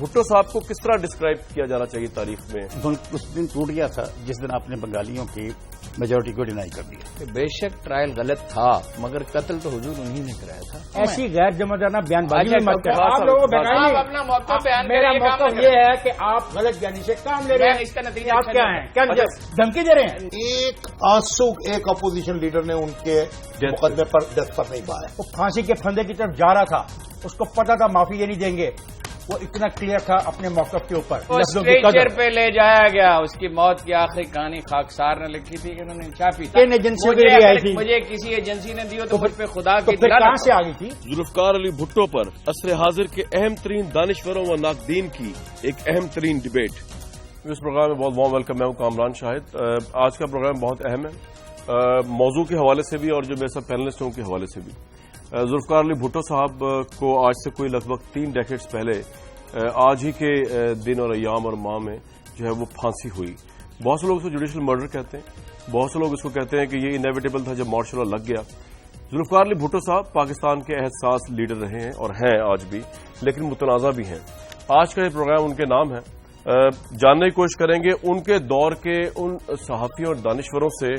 بھٹو صاحب کو کس طرح ڈسکرائب کیا جانا چاہیے تاریخ میں؟ ملک اس دن ٹوٹ گیا تھا جس دن آپ نے بنگالیوں کی میجورٹی کو ڈینائی کر دیا. بے شک ٹرائل غلط تھا مگر قتل تو حضور انہی نے کرایا تھا. ایسی غیر جمعرانہ بیان بازی مت کریں. آپ لوگوں کو اپنا موقع بیان میرا موقف یہ ہے کہ آپ غلط بیانی سے کام لے رہے ہیں. اس کا نتیجہ آپ کیا ہیں؟ کیا دھمکی دے رہے ہیں؟ ایک آنسو ایک اپوزیشن لیڈر نے ان کے مقدمے پر ڈیتھ پر نہیں پایا. وہ پھانسی کے پھندے کی طرف جا رہا تھا, اس کو پتا تھا معافی یہ نہیں دیں گے. وہ اتنا کلیئر تھا اپنے موقف کے اوپر. اسٹریچر پہ لے جایا گیا. اس کی موت کی آخری کہانی خاکسار نے لکھی تھی کہ انہوں نے چھاپی تھی. ایجنسی کے لیے آئی تھی. مجھے کسی ایجنسی نے دی تو مجھ پہ خدا کی کہاں سے آ گئی تھی؟ ذوالفقار علی بھٹو پر عصر حاضر کے اہم ترین دانشوروں و ناقدین کی ایک اہم ترین ڈبیٹ. اس پروگرام میں بہت بہت ویلکم. میں ہوں کامران شاہد. آج کا پروگرام بہت اہم ہے, موضوع کے حوالے سے بھی اور جو میرے ساتھ پینلسٹ ہوں کے حوالے سے بھی. ذوالفقار علی بھٹو صاحب کو آج سے کوئی لگ بھگ 3 ڈیکیڈز پہلے آج ہی کے دن اور ایام اور ماہ میں جو ہے وہ پھانسی ہوئی. بہت سے لوگ اس کو جوڈیشل مرڈر کہتے ہیں, بہت سے لوگ اس کو کہتے ہیں کہ یہ انیویٹیبل تھا جب مارشل لا لگ گیا. ذوالفقار علی بھٹو صاحب پاکستان کے احساس لیڈر رہے ہیں اور ہیں آج بھی, لیکن متنازع بھی ہیں. آج کا یہ پروگرام ان کے نام ہے. جاننے کی کوشش کریں گے ان کے دور کے ان صحافیوں اور دانشوروں سے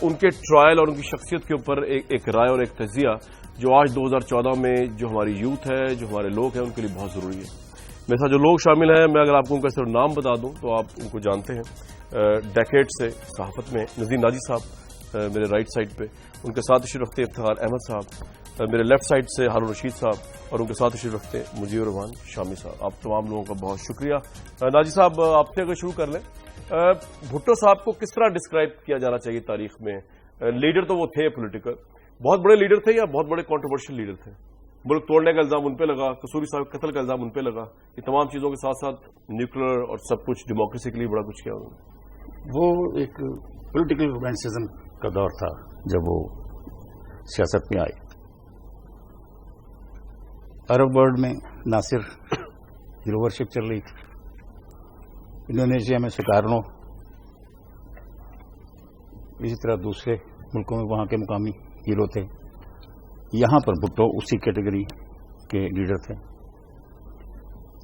ان کے ٹرائل اور ان کی شخصیت کے اوپر ایک رائے اور ایک تجزیہ جو آج 2014 میں جو ہماری یوتھ ہے, جو ہمارے لوگ ہیں, ان کے لیے بہت ضروری ہے. میرے ساتھ جو لوگ شامل ہیں, میں اگر آپ کو ان کا صرف نام بتا دوں تو آپ ان کو جانتے ہیں. ڈیکیڈ سے صحافت میں نذیر ناجی صاحب میرے رائٹ سائڈ پہ, ان کے ساتھ تشریف رکھتے افتخار احمد صاحب میرے لیفٹ سائڈ سے, ہارون رشید صاحب, اور ان کے ساتھ تشریف رکھتے مجیب الرحمان شامی صاحب. آپ تمام لوگوں کا بہت شکریہ. ناجی صاحب آپ سے اگر شروع کر لیں, بھٹو صاحب کو کس طرح ڈسکرائب کیا جانا چاہیے تاریخ میں؟ لیڈر تو وہ تھے پولیٹیکل, بہت بڑے لیڈر تھے یا بہت بڑے کنٹروورشل لیڈر تھے؟ ملک توڑنے کا الزام ان پہ لگا, قصوری صاحب قتل کا الزام ان پہ لگا, یہ تمام چیزوں کے ساتھ ساتھ نیوکلیر اور سب کچھ ڈیموکریسی کے لیے بڑا کچھ کیا انہوں نے. وہ ایک پولیٹیکل رومانسزم کا دور تھا جب وہ سیاست میں آئے. عرب ورلڈ میں نہ صرف ہیرو ورشپ چل رہی تھی, انڈونیشیا میں سکارنو, اسی طرح دوسرے ملکوں میں وہاں کے مقامی ہیرو تھے. یہاں پر بھٹو اسی کیٹیگری کے لیڈر تھے.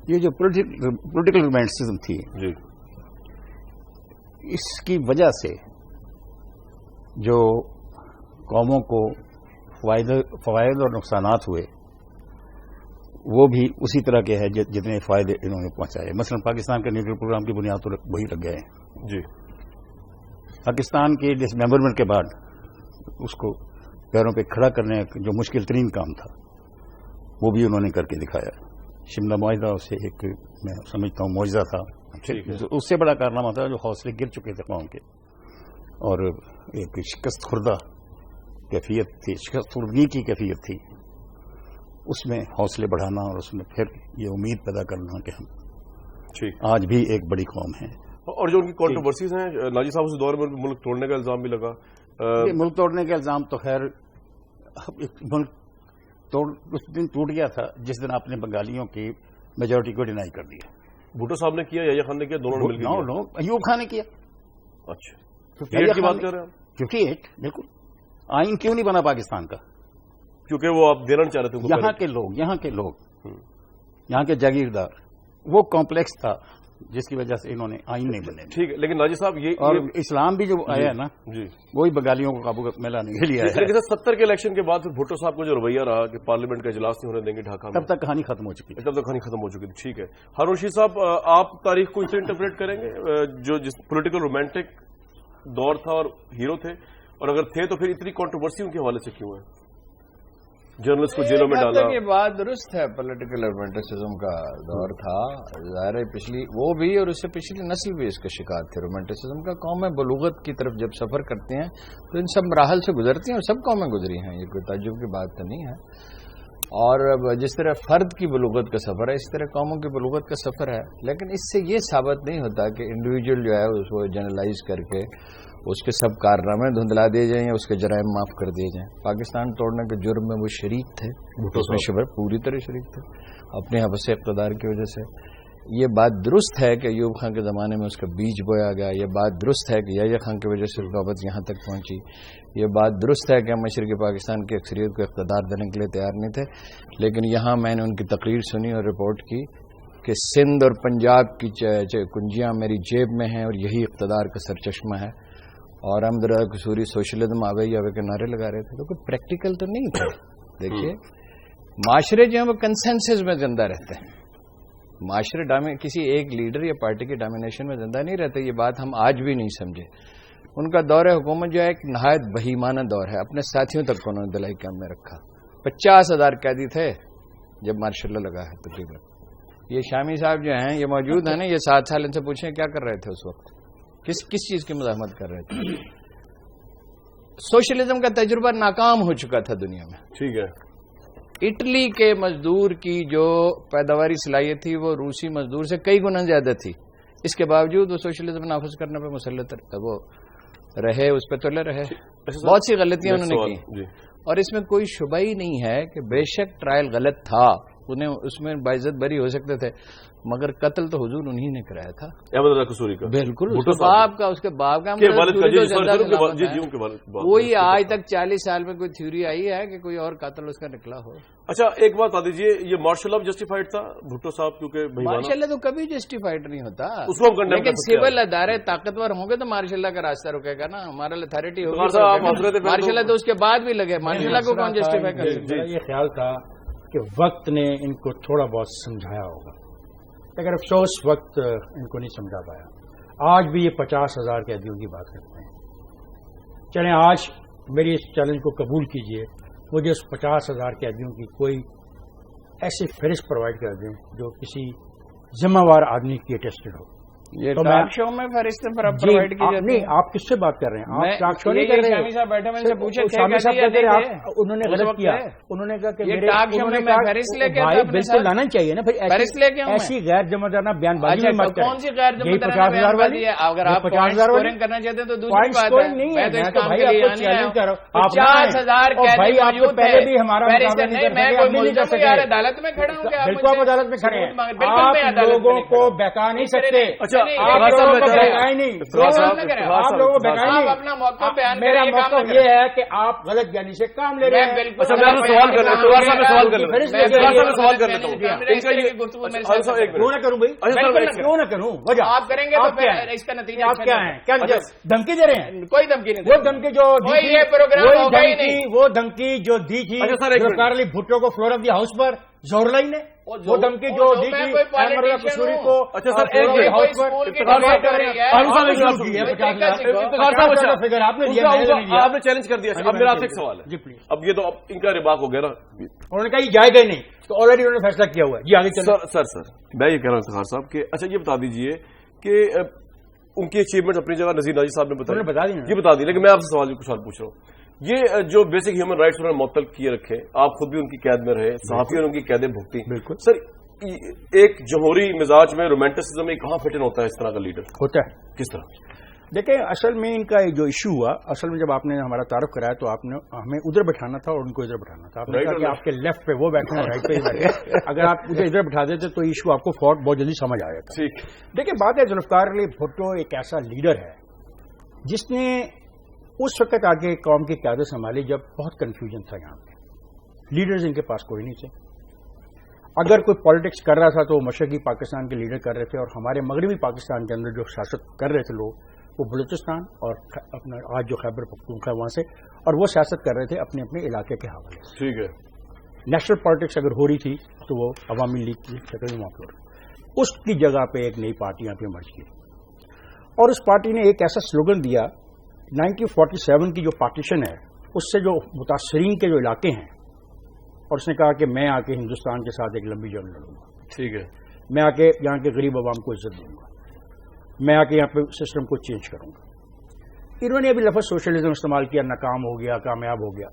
یہ جو پولیٹیکل رومانسزم تھی جی, اس کی وجہ سے جو قوموں کو فوائد اور نقصانات ہوئے وہ بھی اسی طرح کے ہیں جتنے فائدے انہوں نے پہنچائے. مثلا پاکستان کے نیوکلیر پروگرام کی بنیاد تو وہی لگ گئے ہیں. جی, پاکستان کے ڈسممبرمنٹ کے بعد اس کو پیروں پہ کھڑا کرنے جو مشکل ترین کام تھا وہ بھی انہوں نے کر کے دکھایا. شملہ معاہدہ اسے ایک میں سمجھتا ہوں معجزہ تھا. اس سے بڑا کارنامہ تھا جو حوصلے گر چکے تھے قوم کے, اور ایک شکست خوردہ کیفیت تھی, شکست خوردگی کی کیفیت تھی. اس میں حوصلے بڑھانا اور اس میں پھر یہ امید پیدا کرنا کہ ہم آج بھی ایک بڑی قوم ہیں. اور جو ان کی کنٹروورسیز ہیں ناجی صاحب, اس دور میں ملک توڑنے کا الزام بھی لگا. ملک توڑنے کا الزام تو خیر ملک اس دن ٹوٹ گیا تھا جس دن آپ نے بنگالیوں کی میجورٹی کو ڈینائی کر دیا. بھٹو صاحب نے کیا, یحییٰ خان نے کیا, دونوں نے مل کے ایوب خان نے کیا. اچھا, 58 کی بات کر رہے ہیں 58 بالکل. آئین کیوں نہیں بنا پاکستان کا؟ کیونکہ وہ آپ دینا چاہ رہے تھے. یہاں کے لوگ یہاں کے جاگیردار, وہ کمپلیکس تھا جس کی وجہ سے انہوں نے آئین نہیں بنے. ٹھیک ہے, لیکن ناجی صاحب یہ اور اسلام بھی جو آیا ہے نا جی, وہی بنگالیوں کو قابو میں لانے کے لیے آیا. لیکن 70 کے الیکشن کے بعد پھر بھٹو صاحب کو جو رویہ رہا کہ پارلیمنٹ کا اجلاس نہیں ہونے دیں گے ڈھاکہ میں, تب تک کہانی ختم ہو چکی تھی. ٹھیک ہے, ہارون رشید صاحب آپ تاریخ کو اس سے انٹرپریٹ کریں گے جو جس پولیٹیکل رومانٹک دور تھا اور ہیرو تھے, اور اگر تھے تو پھر اتنی کنٹروورسی ان کے حوالے سے کیوں ہے؟ جرنلسٹ کو جیلوں میں ڈالا. یہ بات درست ہے, پولیٹیکل رومانٹسزم کا دور تھا ظاہر ہے. پچھلی وہ بھی اور اس سے پچھلی نسل بھی اس کا شکار تھے رومانٹسزم کا. قومیں بلوغت کی طرف جب سفر کرتے ہیں تو ان سب مراحل سے گزرتی ہیں, اور سب قومیں گزری ہیں, یہ کوئی تعجب کی بات تو نہیں ہے. اور جس طرح فرد کی بلوغت کا سفر ہے اس طرح قوموں کی بلوغت کا سفر ہے. لیکن اس سے یہ ثابت نہیں ہوتا کہ انڈیویجول جو ہے اس کو جنرلائز کر کے اس کے سب کارنامے دھندلا دیے جائیں یا اس کے جرائم معاف کر دیے جائیں. پاکستان توڑنے کے جرم میں وہ شریک تھے, اس میں شبر پوری طرح شریک تھے اپنے حبس اقتدار کی وجہ سے. یہ بات درست ہے کہ ایوب خان کے زمانے میں اس کا بیج بویا گیا. یہ بات درست ہے کہ یحییٰ خان کی وجہ سے نوبت یہاں تک پہنچی. یہ بات درست ہے کہ ہم مشرقی پاکستان کی اکثریت کو اقتدار دینے کے لیے تیار نہیں تھے. لیکن یہاں میں نے ان کی تقریر سنی اور رپورٹ کی کہ سندھ اور پنجاب کی کنجیاں میری جیب میں ہیں اور یہی اقتدار کا سرچشمہ ہے، اور احمد رضا قصوری سوشلزم آوے یا کے نعرے لگا رہے تھے، تو کوئی پریکٹیکل تو نہیں تھا. دیکھیے معاشرے جو ہیں وہ کنسنسس میں زندہ رہتے ہیں، معاشرے کسی ایک لیڈر یا پارٹی کی ڈومینیشن میں زندہ نہیں رہتے. یہ بات ہم آج بھی نہیں سمجھے. ان کا دور حکومت جو ہے ایک نہایت بہیمانہ دور ہے. اپنے ساتھیوں تک کو انہوں نے دلائی کام میں رکھا. 50,000 قیدی تھے جب مارشل لا لگا ہے تقریباً. یہ شامی صاحب جو ہیں یہ موجود ہیں نا، یہ 7 سال ان سے پوچھیں کیا کر رہے تھے اس وقت، کس چیز کی مزاحمت کر رہے تھے. سوشلزم کا تجربہ ناکام ہو چکا تھا دنیا میں. ٹھیک ہے. اٹلی کے مزدور کی جو پیداواری صلاحیت تھی وہ روسی مزدور سے کئی گنا زیادہ تھی. اس کے باوجود وہ سوشلزم نافذ کرنے پہ مسلط وہ رہے، اس پہ تلے رہے. بہت سی غلطیاں انہوں نے کی، اور اس میں کوئی شبہ ہی نہیں ہے کہ بے شک ٹرائل غلط تھا، انہیں اس میں باعزت بری ہو سکتے تھے، مگر قتل تو حضور انہی نے کرایا تھا، احمد رضا قصوری کا. بالکل اس کے باپ کا، اس کے باپ کا. کوئی آج تک 40 سال میں کوئی تھیوری آئی ہے کہ کوئی اور قاتل اس کا نکلا ہو؟ اچھا ایک بات بتا دیجیے، یہ مارشل لا جسٹیفائڈ تھا بھٹو صاحب؟ کیونکہ مارشل لا تو کبھی جسٹیفائڈ نہیں ہوتا، لیکن سول ادارے طاقتور ہوں گے تو مارشل لا کا راستہ رکے گا نا. ہمارا اتھارٹی ہوگی، مارشل لا تو اس کے بعد بھی لگے. مارشل لا کو کون جسٹیفائی کرے؟ یہ خیال تھا کہ وقت نے ان کو تھوڑا بہت سمجھایا ہوگا، لیکن افسوس وقت ان کو نہیں سمجھا پایا. آج بھی یہ 50,000 قیدیوں کی بات کرتے ہیں. چلیں آج میری اس چیلنج کو قبول کیجئے، مجھے اس 50,000 قیدیوں کی کوئی ایسی فہرست پرووائڈ کر دیں جو کسی ذمہ وار آدمی کی اٹیسٹڈ ہو. یہ ٹاک شو میں فہرست پرووائڈ کی جاتی ہے. نہیں، آپ کس سے بات کر رہے ہیں؟ آپ ٹاک شو نہیں کر رہے. شامی صاحب بیٹھے میں سے پوچھے شامی صاحب کہتے ہیں انہوں نے غلط کیا. انہوں نے کہا کہ یہ ٹاک شو میں فہرست لے کے بالکل لانا چاہیے نا بھائی. فہرست لے کے ایسی غیر جمع دارانہ بیان بازی میں مت کریں. کون سی غیر جمع دارانہ بیان بازی ہے؟ اگر آپ 50,000 کرنا چاہتے ہیں تو دوسری بات ہے. میں تو اس کام کے لیے آنے آیا ہوں. 50,000 قیدی موجود تھے. فہرست نہیں، میں کوئی ملزم یار عدالت میں کھڑا ہوں. بالکل آپ عدالت میں کھڑے ہیں. آپ لوگوں کو بہکا نہیں سکتے. اچھا نہیں، آپ لوگوں کو اپنا موقع بیان. میرا موقف یہ ہے کہ آپ غلط جانی سے کام لے رہے ہیں. اچھا میں سوال کر لیتا ہوں. کیوں نہ کروں بھائی، کیوں نہ کروں؟ وجہ آپ کریں گے تو اس کا نتیجہ آپ کیا ہیں؟ کیا دھمکی دے رہے ہیں؟ کوئی دھمکی نہیں. وہ دھمکی جو یہ پروگرام ہوگا ہی نہیں. وہ دھمکی جو دی تھی ذوالفقار علی بھٹو کو فلور آف دی ہاؤس پر ظہور لائی نے، وہ دھمکی جو دی تھی احمد رضا قصوری کو آپ نے چیلنج کر دیا. اب میرا آپ سے ایک سوال ہے جی پلیز. اب یہ تو ان کا رباک ہو گیا نا، انہوں نے کہا یہ جائے گا ہی نہیں، تو آلریڈی انہوں نے فیصلہ کیا ہوا ہے. جی آگے چلیں. سر میں یہ کہہ رہا ہوں افتخار صاحب کہ اچھا یہ بتا دیجئے کہ ان کی اچیومنٹ اپنی جگہ نذیر ناجی صاحب نے بتا دی، یہ بتا دی، لیکن میں آپ سے سوال پوچھ رہا ہوں. یہ جو بیسک ہیومن رائٹس انہوں نے معطل کیے رکھے، آپ خود بھی ان کی قید میں رہے، صحافیوں نے ان کی قیدیں بھگتی. بالکل سر، ایک جمہوری مزاج میں رومانٹسزم میں کہاں فٹ ان ہوتا ہے اس طرح کا لیڈر؟ ہوتا ہے. کس طرح؟ دیکھیں اصل میں ان کا جو ایشو ہوا، اصل میں جب آپ نے ہمارا تعارف کرایا تو آپ نے ہمیں ادھر بٹھانا تھا اور ان کو ادھر بٹھانا تھا. آپ نے کہا کہ آپ کے لیفٹ پہ وہ بیٹھے ہیں، رائٹ پہ ہی بیٹھے. اگر آپ مجھے ادھر بٹھا دیتے تو ایشو آپ کو فوٹ بہت جلدی سمجھ آیا تھا. ٹھیک. دیکھیں بات ہے، ذوالفقار علی بھٹو ایک ایسا لیڈر ہے جس نے اس وقت آگے قوم کی قیادت سنبھالی جب بہت کنفیوژن تھا. یہاں پہ لیڈرز ان کے پاس کوئی نہیں تھے. اگر کوئی پالیٹکس کر رہا تھا تو مشرقی پاکستان کے لیڈر کر رہے تھے، اور ہمارے مغربی پاکستان کے اندر جو سیاست کر رہے تھے لوگ وہ بلوچستان اور اپنا آج جو خیبر پختونخوا وہاں سے، اور وہ سیاست کر رہے تھے اپنے اپنے علاقے کے حوالے سے. ٹھیک ہے. نیشنل پالیٹکس اگر ہو رہی تھی تو وہ عوامی لیگ کی شکل میں وہاں پر، اس کی جگہ پہ ایک نئی پارٹی یہاں پہ مرج کی، اور اس پارٹی نے ایک ایسا سلوگن دیا 1947 کی جو پارٹیشن ہے اس سے جو متاثرین کے جو علاقے ہیں، اور اس نے کہا کہ میں آ کے ہندوستان کے ساتھ ایک لمبی جنگ لڑوں گا. ٹھیک ہے. میں آ کے یہاں کے غریب عوام کو عزت دوں گا، میں آ کے یہاں پہ سسٹم کو چینج کروں گا. انہوں نے ابھی لفظ سوشلزم استعمال کیا، ناکام ہو گیا، کامیاب ہو گیا.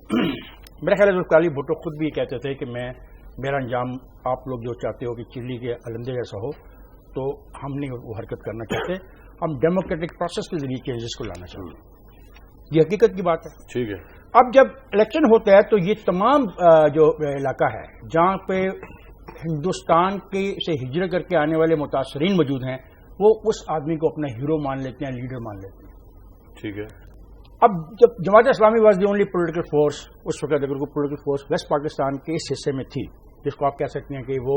میرا خیال ہے ذوالفقار علی بھٹو خود بھی کہتے تھے کہ میرا انجام آپ لوگ جو چاہتے ہو کہ چلی کے علندے جیسا ہو، تو ہم نہیں وہ حرکت کرنا چاہتے، ہم ڈیموکریٹک پروسیس کے ذریعے چینجز کو لانا چاہتے ہیں. یہ حقیقت کی بات ہے. ٹھیک ہے. اب جب الیکشن ہوتا ہے تو یہ تمام جو علاقہ ہے جہاں پہ ہندوستان کے سے ہجرت کر کے آنے والے متاثرین موجود ہیں، وہ اس آدمی کو اپنا ہیرو مان لیتے ہیں، لیڈر مان لیتے ہیں. ٹھیک ہے. اب جب Jamaat Islami was the only political force, اس وقت اگر کوئی پولیٹیکل فورس ویسٹ پاکستان کے اس حصے میں تھی جس کو آپ کہہ سکتے ہیں کہ وہ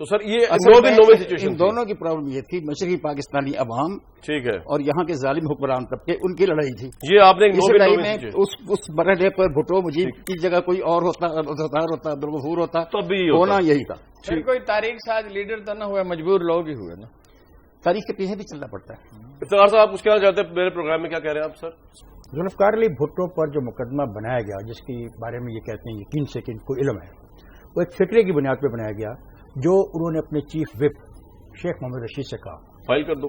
تو سر یہ نو میں سچویشن ان دونوں کی پرابلم یہ تھی، مشرقی پاکستانی عوام ٹھیک ہے اور یہاں کے ظالم حکمران طبقے، ان کی لڑائی تھی. یہ آپ نے اس لڑائی میں اس مرحلے پر بھٹو مجید کی جگہ کوئی اور ہوتا، عبدالغفور ہوتا، تب بھی ہونا یہی تھا. پھر کوئی تاریخ ساز لیڈر تو نہ ہوا، مجبور لوگ ہی ہوئے نا. تاریخ کے پیچھے بھی چلنا پڑتا ہے. افتخار صاحب آپ کچھ کہنا چاہتے ہیں میرے پروگرام میں؟ کیا کہہ رہے ہیں آپ سر؟ ذوالفقار علی بھٹو پر جو مقدمہ بنایا گیا، جس کے بارے میں یہ کہتے ہیں یقین سے کہ ان کو علم ہے، وہ ایک فکرے کی بنیاد پہ بنایا گیا جو انہوں نے اپنے چیف وپ شیخ محمد رشید سے کہا. فائل کر دو.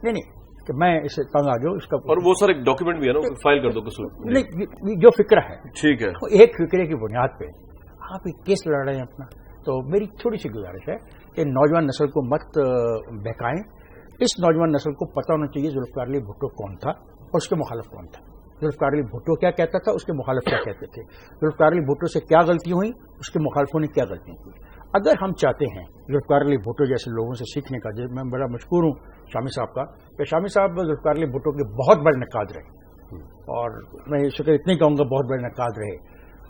نہیں کہ میں اسے تنگ آ جاؤں اس کا، اور وہ سر ایک ڈاکیومنٹ بھی ہے نا، فائل کر دو قصور. نہیں، جو فکرہ ہے ٹھیک ہے، ایک فکرے کی بنیاد پہ آپ ایک کیس لڑ رہے ہیں اپنا. تو میری تھوڑی سی گزارش ہے کہ نوجوان نسل کو مت بہکائیں. اس نوجوان نسل کو پتہ ہونا چاہیے ذوالفقار علی بھٹو کون تھا اور اس کے مخالف کون تھا. ذوالفقار علی بھٹو کیا کہتا تھا، اس کے مخالف کیا کہتے تھے. ذوالفقار علی بھٹو سے کیا غلطی ہوئی، اس کے مخالفوں نے کیا غلطیاں کی. اگر ہم چاہتے ہیں ذوالفقار علی بھٹو جیسے لوگوں سے سیکھنے کا، میں بڑا مشکور ہوں شامی صاحب کا کہ شامی صاحب ذوالفقار علی بھٹو کے بہت بڑے نقاد رہے، اور میں شکر اتنے کہوں گا بہت بڑے نقاد رہے.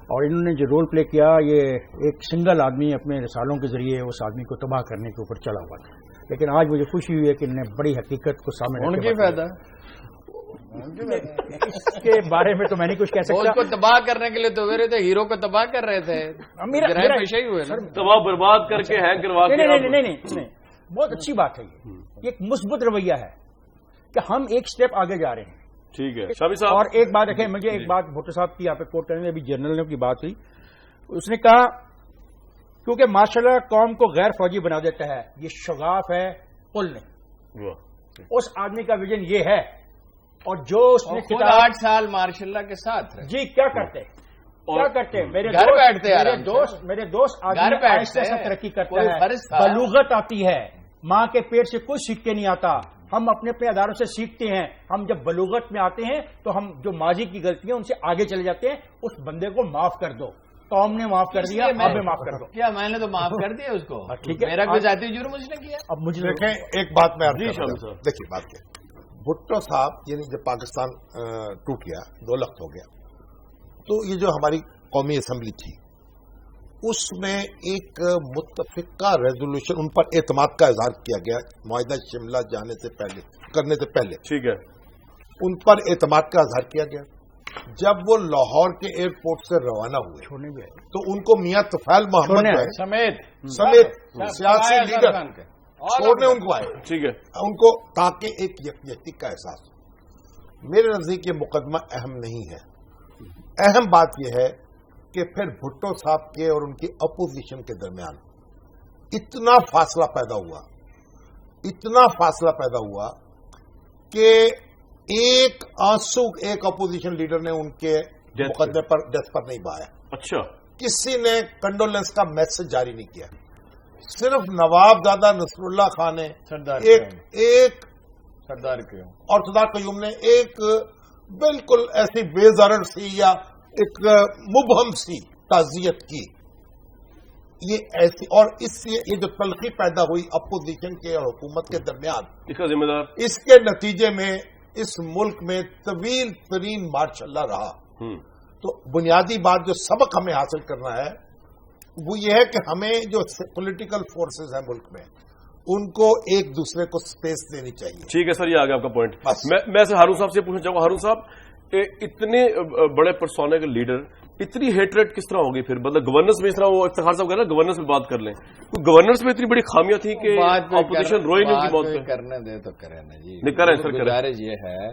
اور انہوں نے جو رول پلے کیا، یہ ایک سنگل آدمی اپنے رسالوں کے ذریعے اس آدمی کو تباہ کرنے کے اوپر چلا ہوا تھا. لیکن آج مجھے خوشی ہوئی ہے کہ انہوں نے بڑی حقیقت کو سامنے ان کی فائدہ اس کے بارے میں تو میں نہیں کچھ کہہ سکتا. اس کو تباہ کرنے کے لیے تو رہے تھے، ہیرو کو تباہ کر رہے تھے. پیشہ ہی ہوئے تباہ برباد کر کے ہینگ کروا کے. نہیں، بہت اچھی بات ہے. یہ ایک مثبت رویہ ہے کہ ہم ایک سٹیپ آگے جا رہے ہیں. ٹھیک ہے شامی صاحب. اور ایک بات رکھیں، مجھے ایک بات بھٹو صاحب کی یہاں پہ کوٹ کرنے، ابھی جنرل کی بات ہوئی، اس نے کہا کیونکہ ماشاءاللہ قوم کو غیر فوجی بنا دیتا ہے، یہ شغاف ہے پل نہیں. اس آدمی کا ویژن یہ ہے، اور جو اس نے 8 سال مارشاء اللہ کے ساتھ رہے. جی کیا کرتے میرے دوست آدمی آہستہ سے ترقی کرتا ہے، بلوغت آتی ہے، ماں کے پیٹ سے کوئی سیکھ کے نہیں آتا. ہم اپنے اپنے اداروں سے سیکھتے ہیں. ہم جب بلوغت میں آتے ہیں تو ہم جو ماضی کی غلطیاں ان سے آگے چلے جاتے ہیں. اس بندے کو معاف کر دو. قوم نے معاف کر دیا، اب میں معاف کر دو. کیا میں نے تو معاف کر دیا اس کو؟ ٹھیک ہے، میرا کوئی ذاتی جرم اس نے کیا. اب مجھے دیکھیں ایک بات میں دیکھیے بات کیا بھٹو صاحب، یعنی جب پاکستان ٹوٹ گیا، 2 لخت ہو گیا، تو یہ جو ہماری قومی اسمبلی تھی اس میں ایک متفقہ ریزولوشن ان پر اعتماد کا اظہار کیا گیا معاہدہ شملہ کرنے سے پہلے. ٹھیک ہے، ان پر اعتماد کا اظہار کیا گیا. جب وہ لاہور کے ایئرپورٹ سے روانہ ہوئے تو ان کو میاں طفیل محمد سمیت سیاسی لیڈر چھوڑنے ان کو آئے. ٹھیک ہے، ان کو تاکہ ایک یکجہتی کا احساس ہو. میرے نزدیک یہ مقدمہ اہم نہیں ہے. اہم بات یہ ہے کہ پھر بھٹو صاحب کے اور ان کی اپوزیشن کے درمیان اتنا فاصلہ پیدا ہوا کہ ایک آنسو ایک اپوزیشن لیڈر نے ان کے مقدمے پر ڈیتھ پر نہیں بہایا. اچھا، کسی نے کنڈولنس کا میسج جاری نہیں کیا. صرف نواب زادہ نصر اللہ خان نے اور سردار قیوم نے ایک بالکل ایسی بے ضرر سی یا ایک مبہم سی تعزیت کی. یہ ایسی اور اس سے یہ جو تلخی پیدا ہوئی اپوزیشن کے اور حکومت کے درمیان، اس کا ذمہ دار اس کے نتیجے میں اس ملک میں طویل ترین مارچ اللہ رہا. تو بنیادی بات جو سبق ہمیں حاصل کرنا ہے وہ یہ ہے کہ ہمیں جو پولیٹیکل فورسز ہیں ملک میں ان کو ایک دوسرے کو سپیس دینی چاہیے. ٹھیک ہے سر، یہ آ گیا آپ کا پوائنٹ. میں ہارون صاحب سے پوچھنا چاہوں گا. ہارون صاحب، اتنے بڑے پرسونے کے لیڈر اتنی ہیٹریٹ کس طرح ہوگی؟ پھر مطلب گورننس میں اس طرح وہ افتخار صاحب کہہ رہا گورننس میں بات کر لیں، تو گورننس میں اتنی بڑی خامیاں تھیں کہ اپوزیشن روئی نہیں کی موت پہ. کرنے دے تو کریں نا جی. نہیں کریں سر. گزارش یہ ہے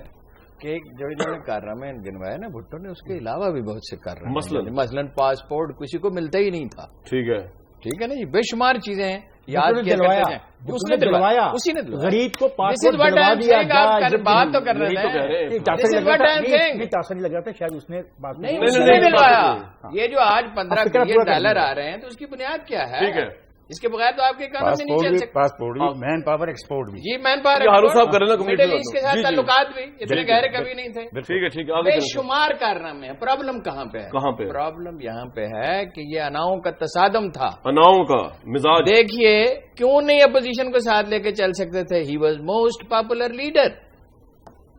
کہ جو کارنامے گنوائے نا بھٹو نے، اس کے علاوہ بھی بہت سے کارنامے، مثلاً پاسپورٹ کسی کو ملتا ہی نہیں تھا. ٹھیک ہے نا جی، بے شمار چیزیں ہیں. یاد کیا اس نے دلوایا، اسی نے غریب کو بات تو کر رہے ہیں. نہیں لگ رہا تھا شاید اس نے بات نہیں دلوایا. یہ جو آج $15 بلین آ رہے ہیں تو اس کی بنیاد کیا ہے؟ اس کے بغیر تو آپ کے کام میں نہیں چل سکتے. پاسپورٹ بھی، مین پاور ایکسپورٹ بھی. جی مین پاور ہارون صاحب کر رہے ہیں. مڈل ایسٹ کے ساتھ تعلقات بھی اتنے گہرے کبھی نہیں تھے. ٹھیک ہے، بے شمار کارنامے ہیں. پرابلم کہاں پہ ہے؟ پرابلم یہاں پہ ہے کہ یہ اناؤں کا تصادم تھا، اناؤں کا مزاج. دیکھیے کیوں نہیں اپوزیشن کو ساتھ لے کے چل سکتے تھے. He was most popular leader.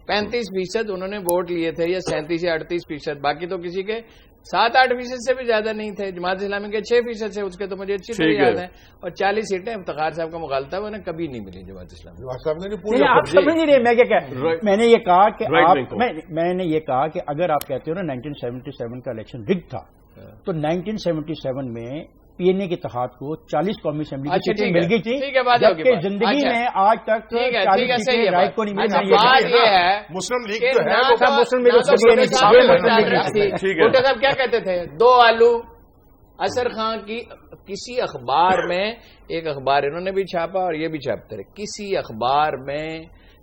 35% انہوں نے ووٹ لیے تھے یا 37 یا 38%. باقی تو کسی کے 7-8% سے بھی زیادہ نہیں تھے. جماعت اسلامی کے 6% سے، اس کے تو مجھے اچھی طرح یاد ہیں. اور 40 سیٹیں افتخار صاحب کا مغالطہ انہیں کبھی نہیں ملی جماعت اسلامی. آپ سمجھ نہیں رہے میں کیا میں نے یہ کہا کہ میں نے یہ کہا کہ اگر آپ کہتے ہو نا 1977 کا الیکشن رگ تھا، تو 1977 میں پی این اے کے اتحاد کو 40 قومی اسمبلی کی سیٹیں مل گئی تھی، جبکہ زندگی میں آج تک 40 سیٹیں رائے کو نہیں ملی. بات یہ ہے مسلم لیگ جو ہے مسلم لیگ بھٹو صاحب کیا کہتے تھے؟ 2 آلو. اظہر خان کی کسی اخبار میں، ایک اخبار انہوں نے بھی چھاپا اور یہ بھی چھاپتے رہے، کسی اخبار میں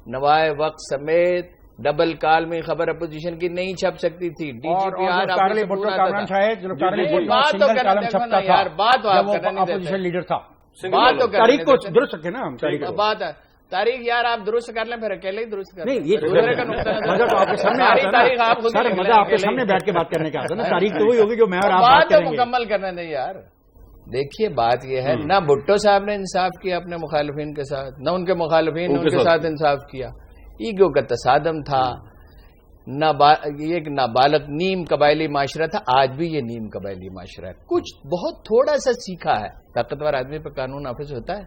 نوائے وقت سمیت ڈبل کال میں خبر اپوزیشن کی نہیں چھپ سکتی تھی. D G P R opposition leader تھا. تاریخ کو درست رکھے نا ہم. بات ہے تاریخ یار آپ درست کر لیں، پھر اکیلے ہی درست کر لیں. یہ آپ کے سامنے بیٹھ کے بات کرنے کا آتا نا. تاریخ تو وہی ہوگی جو میں اور آپ بات مکمل کرنے دیں یار. دیکھیے بات یہ ہے، نہ بھٹو صاحب نے انصاف کیا اپنے مخالفین کے ساتھ، نہ ان کے مخالفین نے ان کے ساتھ انصاف کیا. ایگو کا تصادم تھا. یہ ایک نابالغ نیم قبائلی معاشرہ تھا، آج بھی یہ نیم قبائلی معاشرہ ہے. کچھ بہت تھوڑا سا سیکھا ہے. طاقتور آدمی پہ قانون نافذ ہوتا ہے.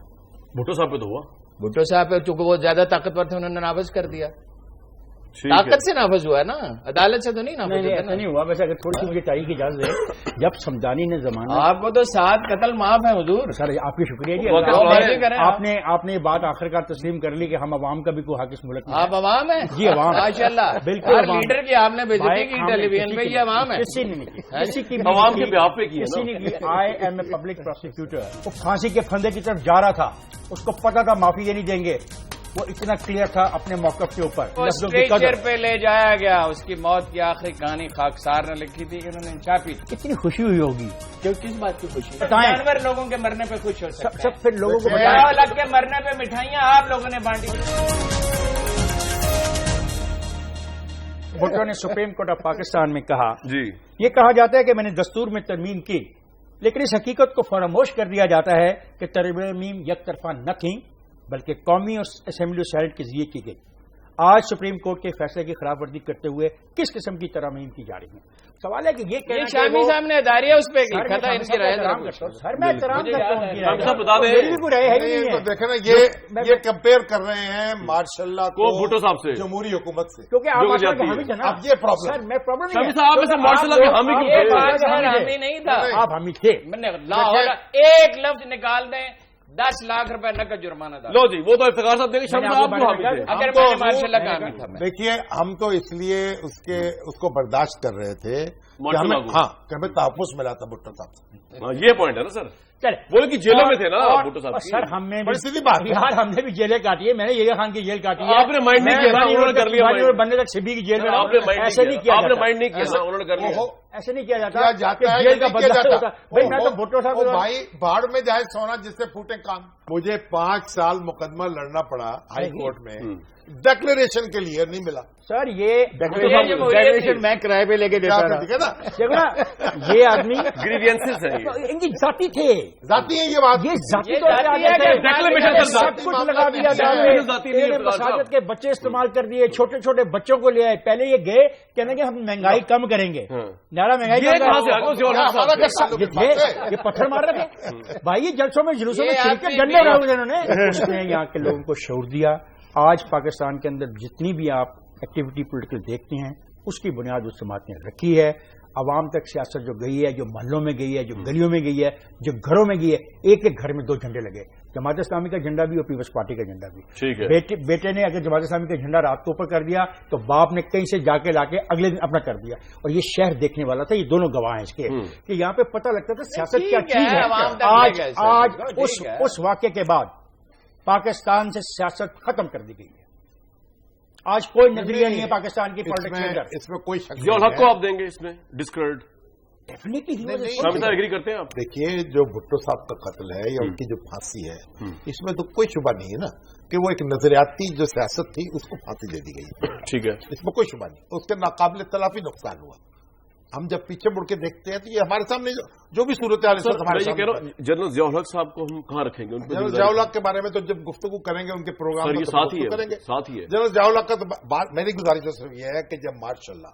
بھٹو صاحب پہ تو ہوا. بھٹو صاحب پہ چونکہ وہ زیادہ طاقتور تھے انہوں نے نافذ کر دیا. طاقت سے نافذ ہوا ہے نا، عدالت سے تو نہیں نافذ ہوا. ایسا نہیں ہوا. ویسے اگر تھوڑی سی مجھے تاریخ کی اجازت ہے، جب سمدانی نے زمانہ آپ کو تو 7 قتل معاف ہیں حضور. سر آپ کی شکریہ جی. آپ نے یہ بات آخرکار تسلیم کر لی کہ ہم عوام کا بھی کوئی حق اس ملک میں. آپ عوام ہیں جی عوام ماشاء اللہ. بالکل لیڈر کی آپ نے بےزتی کی ٹیلی ویژن پہ، یہ عوام ہے. کسی نے نہیں کی. عوام کے بیاہ پہ کی. کسی نے کی. I am a public prosecutor. وہ پھانسی کے پھندے کی طرف جا رہا تھا، اس کو پتا تھا معافی یہ نہیں دیں گے. وہ اتنا کلیئر تھا اپنے موقف کے اوپر. اسٹریچر پہ لے جایا گیا. اس کی موت کی آخری کہانی خاکسار نے لکھی تھی کہ انہوں نے چھاپی. کتنی خوشی ہوئی ہوگی. کس بات کی خوشی؟ بتائیں. جانور لوگوں کے مرنے پہ خوش ہو سکتے ہیں. سب پھر لوگوں کو الگ کے مرنے پہ مٹھائیاں آپ لوگوں نے بانٹی. بھٹو نے سپریم کورٹ آف پاکستان میں کہا، جی یہ کہا جاتا ہے کہ میں نے دستور میں ترمیم کی، لیکن اس حقیقت کو فراموش کر دیا جاتا ہے کہ ترمیم یک طرفہ نہ تھیں بلکہ قومی اور اسمبلی اور سینیٹ کے ذریعے کی گئی. آج سپریم کورٹ کے فیصلے کی خلاف ورزی کرتے ہوئے کس قسم کی ترامیم کی جا رہی ہے؟ سوال ہے کہ یہ شامی صاحب نے اداریہ اس پہ کی کہتا ہے ان کی رائے. سر میں احترام کرتا ہوں. دیکھیں نا یہ کمپیئر کر رہے ہیں مارشاء اللہ کو بھٹو صاحب سے، جمہوری حکومت سے، کیونکہ آپ حامی تھے نا. اب یہ پرابلم سر میں پرابلم مارشاء اللہ کے حامی حامی نہیں تھا. آپ حامی تھے. میں نے ایک لفظ نکال دیں 10 لاکھ روپے نقد جرمانہ تھا. لو جی وہ تو افتخار صاحب دیکھیں. اگر میں مارشاء اللہ کا حامی تھا. دیکھیے ہم تو اس لیے اس کو برداشت کر رہے تھے کہ ہمیں تحفظ ملا تھا بھٹو صاحب سے. یہ پوائنٹ ہے نا سر. بولے کہ جیلوں میں تھے نا بھٹو صاحب. سر ہم نے بات یار ہم نے بھی جیلیں کاٹی ہے. میں نے یہ خان کی جیل کاٹی ہے. آپ نے مائنڈ نہیں کیا، انہوں نے کر لیا. بننے تک سبھی کی جیل میں ایسے نہیں کیا. آپ نے مائنڈ نہیں کیا، انہوں نے کر لیا. ایسے نہیں کیا جاتا. جیل کا بدلہ ہوتا بھائی. میں تو بھٹو صاحب بھائی بھاڑ میں جائے سونا جس سے پھوٹے کام. مجھے 5 سال مقدمہ لڑنا پڑا ہائی کورٹ میں ڈکلیریشن کے لیے، نہیں ملا. سر یہ ڈکلیریشن میں کرائے پہ لے کے دیتا تھا. دیکھو نا یہ آدمی گریوینسز ہیں، ان کی ذاتی تھے. ذاتی ہے یہ بات. یہ ذاتی طور پہ سب کچھ لگا دیا. مساجد کے بچے استعمال کر دیے، چھوٹے چھوٹے بچوں کو لے آئے. پہلے یہ گئے کہنے کہ ہم مہنگائی کم کریں گے. نارا مہنگائی یہ پتھر مار رہے تھے بھائی. یہ جلسوں میں جلوسوں میں ڈنڈے رہے انہوں نے. اس نے یہاں کے لوگوں کو شعور دیا. آج پاکستان کے اندر جتنی بھی آپ ایکٹیویٹی پولیٹیکل دیکھتے ہیں اس کی بنیاد اس جماعت نے رکھی ہے. عوام تک سیاست جو گئی ہے، جو محلوں میں گئی ہے، جو گلیوں میں گئی ہے، جو گھروں میں گئی ہے، ایک ایک گھر میں 2 جھنڈے لگے. جماعت اسلامی کا جھنڈا بھی اور پیپلز پارٹی کا جھنڈا بھی. بیٹے نے اگر جماعت اسلامی کا جھنڈا رات کو اوپر کر دیا تو باپ نے کہیں سے جا کے لا کے اگلے دن اپنا کر دیا. اور یہ شہر دیکھنے والا تھا. یہ دونوں گواہ ہیں اس کے کہ یہاں پہ پتہ لگتا تھا سیاست کیا چیز ہے. آج اس واقعے کے بعد پاکستان سے سیاست ختم کر دی گئی ہے. آج کوئی نظریہ نہیں ہے پاکستان کی پالیٹکس میں. اس میں کوئی شک ضیاء الحق کو آپ دیں گے اس میں ڈسکریڈٹ؟ ڈیفینیٹلی ایگری کرتے ہیں آپ؟ دیکھیے جو بھٹو صاحب کا قتل ہے یا ان کی جو پھانسی ہے اس میں تو کوئی شبہ نہیں ہے نا کہ وہ ایک نظریاتی جو سیاست تھی اس کو پھانسی دے دی گئی. ٹھیک ہے، اس میں کوئی شبہ نہیں. اس کے ناقابل تلافی نقصان ہوا. ہم جب پیچھے مڑ کے دیکھتے ہیں تو یہ ہمارے سامنے جو بھی صورتحال ہے ہمارے سامنے. جنرل ضیاء الحق صاحب کو ہم کہاں رکھیں گے؟ جنرل ضیاء الحق کے بارے میں تو جب گفتگو کریں گے ان کے پروگرام میں ساتھ ہی کریں گے. ساتھ ہی ہے جنرل ضیاء الحق کا تو میری گزارش صرف یہ ہے کہ جب ماشاء اللہ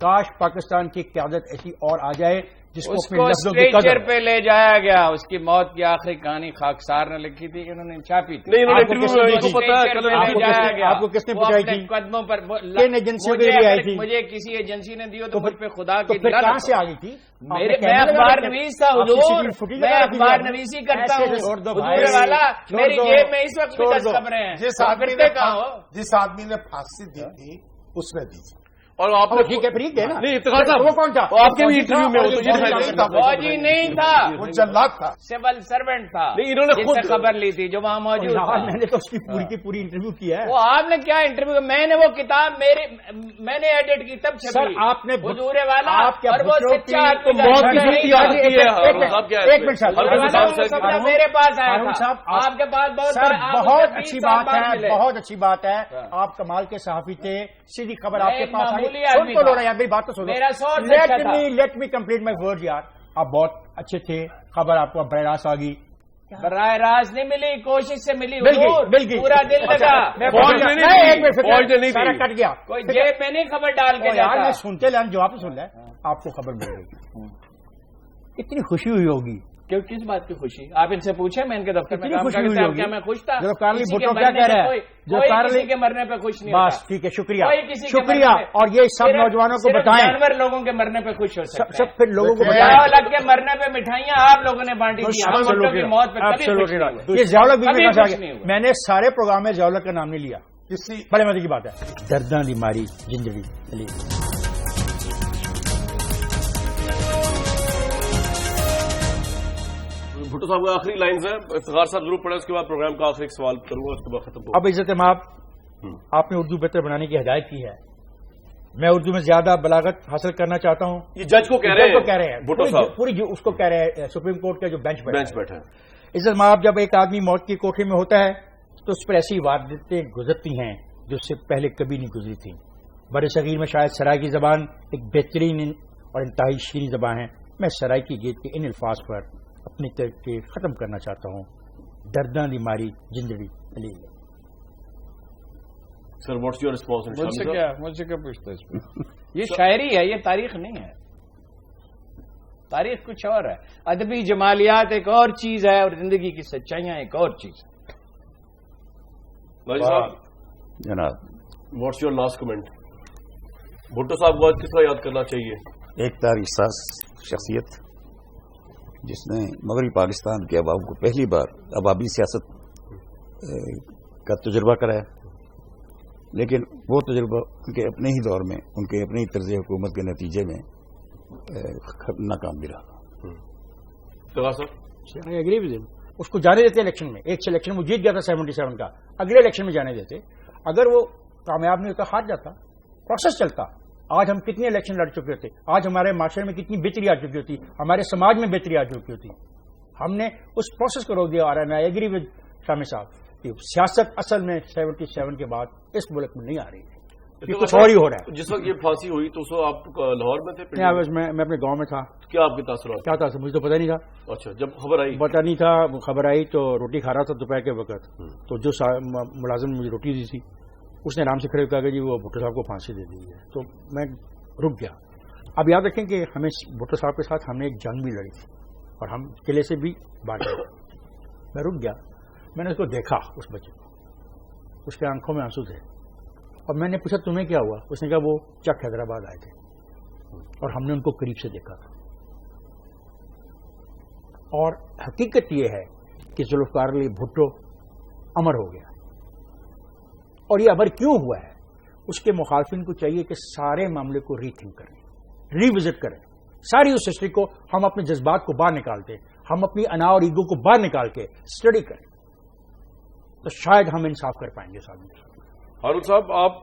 کاش پاکستان کی قیادت ایسی اور آ جائے جس کو اس اپنے کو لفظوں کی قدر اسٹریچر پہ لے جایا گیا. اس کی موت کی آخری کہانی خاکسار نے لکھی تھی کہ انہوں نے چھاپی تھی. نہیں انہوں نے آپ کو انٹرویو کس نے میں اس کو پتا ہے کل آپ کو کس نے پہنچائی تھی؟ قدموں پر کن ایجنسیوں کے لیے آئی تھی؟ مجھے کسی ایجنسی نے دی ہو تو مجھ پہ خدا کی پھر کہاں سے آ گئی تھی؟ میں اخبار نویس تھا حضور, میں اخبار نویسی کرتا ہوں حضور والا. میری جیب میں اس وقت بھی 10 خبریں ہیں. جس آدمی نے پھانسی دی تھی اس نے دی تھی. اور آپ نے ٹھیک ہے فریق ہے نا. نہیں افتخار صاحب وہ کون تھا؟ آپ کے بھی انٹرویو میں ہو تو یہ فوجی نہیں تھا, وہ جلاد تھا, سول سرونٹ تھا. نہیں انہوں نے جس خود سے خبر لی تھی جو وہاں موجود تھا. میں نے تو اس کی پوری کی پوری انٹرویو کیا ہے. وہ آپ نے کیا انٹرویو, میں نے وہ کتاب میں نے ایڈٹ کی تب چھپی. سر آپ نے حضور والا آپ کے اور وہ سچا آدمی موت کی چھٹی آتی ہے. ایک منٹ صاحب, میرے پاس آیا قانون تھا. صاحب آپ کے پاس بہت اچھی بات ہے, بہت اچھی بات ہے. آپ کمال کے صحافی تھے, سیدھی خبر آپ کے پاس آئی. سن تو لو رہا میری بات تو سنو. Let me complete my word یار. آپ بہت اچھے تھے, خبر آپ کو براہ راست آ گئی. براہ راست نہیں ملی, کوشش سے ملی. مل گئی پورا دل لگا. سارا کٹ گیا. کوئی جیب میں نہیں خبر ڈال کے یار میں جاتا. سنتے لیں جو آپ سن لیں, آپ کو خبر مل گئی. اتنی خوشی ہوئی ہوگی. کیوں, کس بات کی خوشی؟ آپ ان سے پوچھیں, میں ان کے دفتر میں اتنی کام خوشی کرتا ہوئی ہوں, کیا میں خوش تھا؟ جو کارلی کسی کے بھٹو کیا مرنے کہہ پہ رہا ہے, جو کوئی کارلی کسی کے مرنے پہ خوش نہیں بس ہوتا. ٹھیک ہے, شکریہ کوئی کسی کے شکریہ. مرنے پہ- اور یہ سب صرف- نوجوانوں کو صرف بتائیں, جانور لوگوں کے مرنے پہ خوش ہو سکتے ہیں. سب پھر لوگوں کو دیکھیں- بتائیں. ضیاء الحق کے مرنے پہ مٹھائیاں آپ لوگوں نے بانٹی تھی. ہم بھٹو کی موت پہ کبھی خوش نہیں ہوئے. یہ ضیاء الحق کبھی بھی خوش نہیں ہوئے. میں نے سارے پروگرام میں ضیاء الحق کا نام نہیں لیا. کسی بڑے مزے کی بات ہے. درداں دی ماری زندگی چلی. بھٹو صاحب کا آخری لائنز ہیں, افتخار صاحب ضرور پڑھیں, اس کے بعد پروگرام کا آخری سوال کروں گا, اس کے بعد ختم ہوگا. اب عزت مآب, آپ نے اردو بہتر بنانے کی ہدایت کی ہے. میں اردو میں زیادہ بلاغت حاصل کرنا چاہتا ہوں. یہ جج کو کہہ رہے ہیں بھٹو صاحب, پوری اس کو کہہ رہے ہیں سپریم کورٹ کا جو بینچ بیٹھا ہے. عزت مآب, جب ایک آدمی موت کی کوٹھی میں ہوتا ہے تو اس پر ایسی وارداتیں گزرتی ہیں جو اس سے پہلے کبھی نہیں گزری تھیں. بر صغیر میں شاید سرائے کی زبان ایک بہترین اور انتہائی شیریں زبان ہے. میں سرائے کی گیت کے ان الفاظ پر اپنی تحقیق ختم کرنا چاہتا ہوں. درداں دی ماری زندگی علی. سر واٹس یور ریسپانس؟ مجھ سے کیا پوچھتا ہے اس پہ؟ یہ شاعری ہے, یہ تاریخ نہیں ہے. تاریخ کچھ اور ہے. ادبی جمالیات ایک اور چیز ہے اور زندگی کی سچائیاں ایک اور چیز ہے. جناب what's your last comment? Bhutto صاحب کو آج کس طرح یاد کرنا چاہیے؟ ایک تاریخ ساز شخصیت جس نے مغربی پاکستان کے عوام کو پہلی بار عوامی سیاست کا تجربہ کرایا, لیکن وہ تجربہ ان کے اپنے ہی دور میں, ان کے اپنے ہی طرز حکومت کے نتیجے میں ناکام بھی رہا. اس کو جانے دیتے الیکشن میں. ایک الیکشن میں جیت گیا تھا 77 کا, اگلے الیکشن میں جانے دیتے. اگر وہ کامیاب نہیں ہوتا, ہار جاتا, پروسیس چلتا. آج ہم کتنے الیکشن لڑ چکے ہوتے, آج ہمارے معاشرے میں کتنی بہتری آ چکی ہوتی, ہمارے سماج میں بہتری آ چکی ہوتی. ہم نے اس پروسیس کو روک دیا. اور آئی ایگری ود شامی صاحب کہ سیاست اصل میں 77 کے بعد اس ملک میں نہیں آ رہی ہے, یہ کچھ اور ہی ہو رہا ہے. جس وقت یہ پھانسی ہوئی تو اس وقت آپ لاہور میں تھے؟ میں اپنے گاؤں میں تھا. کیا آپ کے تاثرات؟ کیا تھا مجھے تو پتہ نہیں تھا. اچھا, جب خبر آئی پتہ نہیں تھا. خبر آئی تو روٹی کھا رہا تھا دوپہر کے وقت, تو جو ملازم نے مجھے روٹی دی تھی اس نے آرام سے کھڑے کہا کہ جی وہ بھٹو صاحب کو پھانسی دے دی ہے. تو میں رک گیا. اب یاد رکھیں کہ ہمیں بھٹو صاحب کے ساتھ ہم نے ایک جنگ بھی لڑی تھی اور ہم قلعے سے بھی باہر گئے. میں رک گیا, میں نے اس کو دیکھا, اس بچے کو, اس کے آنکھوں میں آنسو تھے. اور میں نے پوچھا تمہیں کیا ہوا؟ اس نے کہا وہ چک حیدرآباد آئے تھے اور ہم نے ان کو قریب سے دیکھا تھا. اور حقیقت یہ ہے کہ ذوالفقار علی بھٹو امر ہو گیا. اور یہ امر کیوں ہوا ہے, اس کے مخالفین کو چاہیے کہ سارے معاملے کو ری تھنک کریں, ری وزٹ کریں. ساری اس ہسٹری کو ہم اپنے جذبات کو باہر نکالتے, ہم اپنی انا اور ایگو کو باہر نکال کے اسٹڈی کریں تو شاید ہم انصاف کر پائیں گے. ہارون صاحب, آپ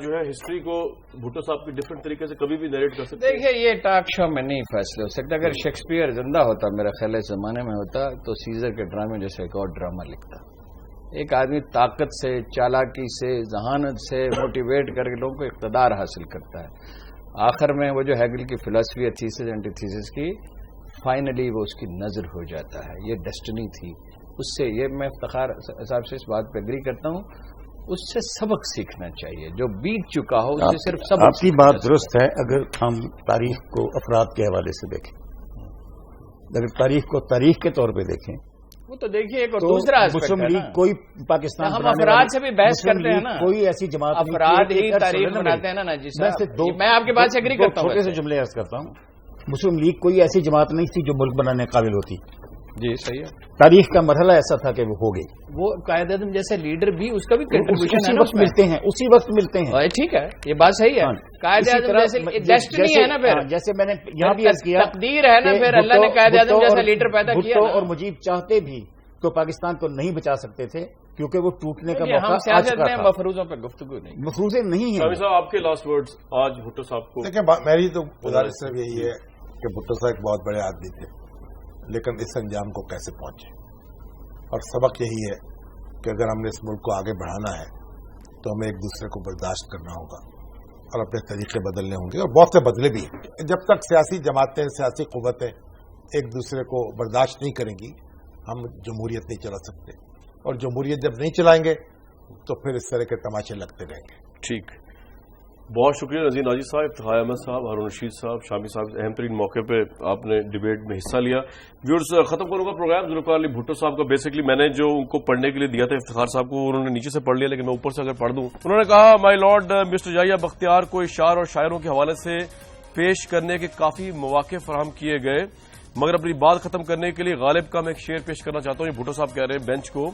جو ہے ہسٹری کو بھٹو صاحب کی ڈفرینٹ طریقے سے کبھی بھی نیریٹ کر سکتے ہیں. دیکھیے, یہ ٹاک شو میں نہیں فیصلے ہو سکتا. اگر شیکسپیئر زندہ ہوتا, میرا خیال اس زمانے میں ہوتا, تو سیزر کے ڈرامے جیسے ایک اور ڈرامہ لکھتا. ایک آدمی طاقت سے, چالاکی سے, ذہانت سے موٹیویٹ کر کے لوگوں کو اقتدار حاصل کرتا ہے. آخر میں وہ جو ہیگل کی فلسفی ہے تھیسس اینٹی تھیسس کی, فائنلی وہ اس کی نظر ہو جاتا ہے. یہ ڈیسٹنی تھی. اس سے یہ میں افتخار صاحب سے اس بات پہ اگری کرتا ہوں. اس سے سبق سیکھنا چاہیے. جو بیت چکا ہو اس سے صرف سبق. آپ کی بات درست ہے. اگر ہم تاریخ کو افراد کے حوالے سے دیکھیں، اگر تاریخ کو تاریخ کے طور پہ دیکھیں، وہ تو دیکھیے ایک اور دوسرا مسلم لیگ کوئی پاکستان ہم افراد سے بھی بحث کرتے ہیں نا. کوئی ایسی جماعت افراد ہی تاریخ بناتے ہیں نا جی صاحب. میں آپ کی بات سے ایگری کرتا ہوں. چھوٹے سے جملے عرض کرتا ہوں. مسلم لیگ کوئی ایسی جماعت نہیں تھی جو ملک بنانے قابل ہوتی. جی صحیح ہے. تاریخ کا مرحلہ ایسا تھا کہ وہ ہو گئی. وہ قائد اعظم جیسے لیڈر بھی اس کا بھی کنٹریبیوشن ہے اسی وقت ملتے ہیں، اسی وقت ملتے ہیں. ٹھیک ہے، یہ بات صحیح ہے. قائد اعظم جیسے ڈیسٹنی ہے نا، پھر جیسے میں نے یہاں بھی عرض کیا تقدیر ہے نا، پھر اللہ نے قائد اعظم جیسا لیڈر پیدا کیا. اور مجیب چاہتے بھی تو پاکستان کو نہیں بچا سکتے تھے کیونکہ وہ ٹوٹنے کا موقع ہم سیاست میں مفروضوں پر گفتگو نہیں. مفروضے نہیں ہیں. شامی صاحب آپ کے لاسٹ ورڈز آج بھٹو صاحب کو. دیکھیں میری تو گزارش صرف یہی ہے کہ بھٹو صاحب ایک بہت بڑے آدمی تھے، لیکن اس انجام کو کیسے پہنچے. اور سبق یہی ہے کہ اگر ہم نے اس ملک کو آگے بڑھانا ہے تو ہمیں ایک دوسرے کو برداشت کرنا ہوگا اور اپنے طریقے بدلنے ہوں گے، اور بہت سے بدلے بھی ہیں. جب تک سیاسی جماعتیں، سیاسی قوتیں ایک دوسرے کو برداشت نہیں کریں گی، ہم جمہوریت نہیں چلا سکتے. اور جمہوریت جب نہیں چلائیں گے تو پھر اس طرح کے تماشے لگتے رہیں گے. ٹھیک، بہت شکریہ نذیر ناجی صاحب، افتخار احمد صاحب، ہارون رشید صاحب، شامی صاحب. اہم ترین موقع پہ آپ نے ڈیبیٹ میں حصہ لیا. ویورز، ختم کروں گا پروگرام. ذوالفقار علی بھٹو صاحب کا بیسکلی میں نے جو ان کو پڑھنے کے لیے دیا تھا افتخار صاحب کو، انہوں نے نیچے سے پڑھ لیا، لیکن میں اوپر سے اگر پڑھ دوں. انہوں نے کہا، مائی لارڈ مسٹر یحییٰ بختیار کو اشعار اور شاعروں کے حوالے سے پیش کرنے کے کافی مواقع فراہم کیے گئے، مگر اپنی بات ختم کرنے کے لیے غالب کا میں ایک شعر پیش کرنا چاہتا ہوں. یہ بھٹو صاحب کہہ رہے ہیں بینچ کو،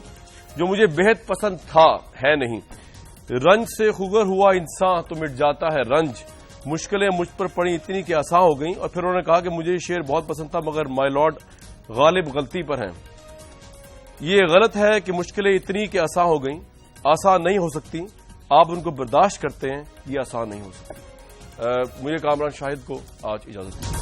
جو مجھے بےحد پسند تھا ہے نہیں. رنج سے خگر ہوا انسان تو مٹ جاتا ہے رنج، مشکلیں مجھ پر پڑی اتنی کہ آسان ہو گئیں. اور پھر انہوں نے کہا کہ مجھے یہ شعر بہت پسند تھا مگر مائی لارڈ غالب غلطی پر ہیں. یہ غلط ہے کہ مشکلیں اتنی کہ آسان ہو گئیں، آسان نہیں ہو سکتی. آپ ان کو برداشت کرتے ہیں، یہ آسان نہیں ہو سکتی. مجھے کامران شاہد کو آج اجازت دیں.